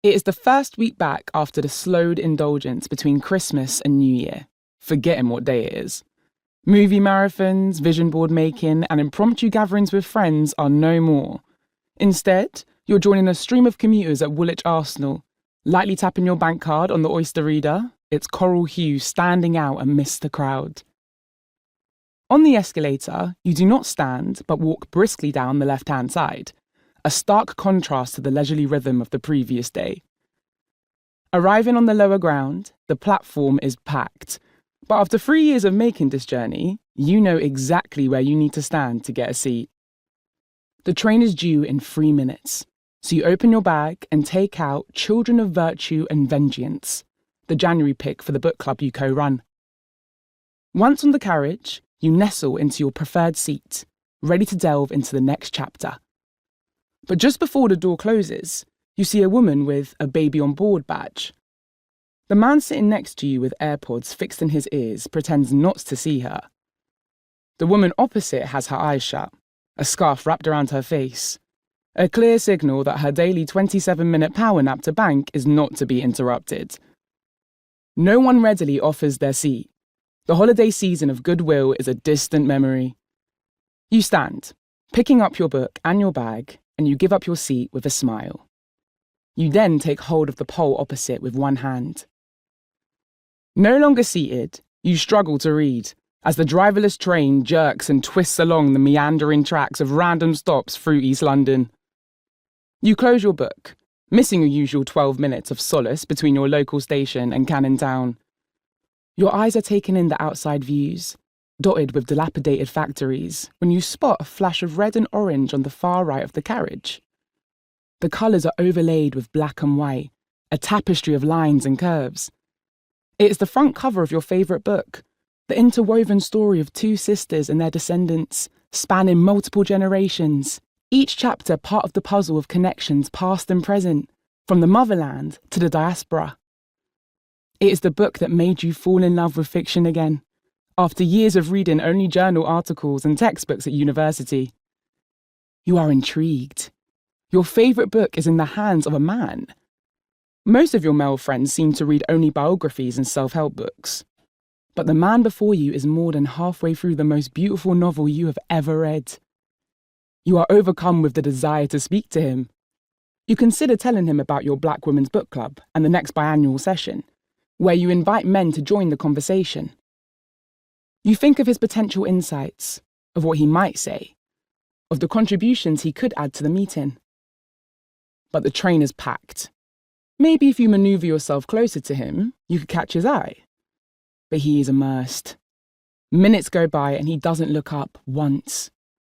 It is the first week back after the slowed indulgence between Christmas and New Year, forgetting what day it is. Movie marathons, vision board making, and impromptu gatherings with friends are no more. Instead, you're joining a stream of commuters at Woolwich Arsenal, lightly tapping your bank card on the Oyster reader, its coral hue standing out amidst the crowd. On the escalator, you do not stand, but walk briskly down the left-hand side, a stark contrast to the leisurely rhythm of the previous day. Arriving on the lower ground, the platform is packed, but after 3 years of making this journey, you know exactly where you need to stand to get a seat. The train is due in 3 minutes, so you open your bag and take out Children of Virtue and Vengeance, the January pick for the book club you co-run. Once on the carriage, you nestle into your preferred seat, ready to delve into the next chapter. But just before the door closes, you see a woman with a baby on board badge. The man sitting next to you with AirPods fixed in his ears pretends not to see her. The woman opposite has her eyes shut, a scarf wrapped around her face, a clear signal that her daily 27-minute power nap to bank is not to be interrupted. No one readily offers their seat. The holiday season of goodwill is a distant memory. You stand, picking up your book and your bag, and you give up your seat with a smile. You then take hold of the pole opposite with one hand. No longer seated, you struggle to read, as the driverless train jerks and twists along the meandering tracks of random stops through East London. You close your book, missing your usual 12 minutes of solace between your local station and Cannon Town. Your eyes are taking in the outside views, dotted with dilapidated factories, when you spot a flash of red and orange on the far right of the carriage. The colours are overlaid with black and white, a tapestry of lines and curves. It is the front cover of your favourite book, the interwoven story of two sisters and their descendants, spanning multiple generations, each chapter part of the puzzle of connections past and present, from the motherland to the diaspora. It is the book that made you fall in love with fiction again, after years of reading only journal articles and textbooks at university. You are intrigued. Your favourite book is in the hands of a man. Most of your male friends seem to read only biographies and self-help books. But the man before you is more than halfway through the most beautiful novel you have ever read. You are overcome with the desire to speak to him. You consider telling him about your Black Women's Book Club and the next biannual session, where you invite men to join the conversation. You think of his potential insights, of what he might say, of the contributions he could add to the meeting. But the train is packed. Maybe if you maneuver yourself closer to him, you could catch his eye. But he is immersed. Minutes go by and he doesn't look up once.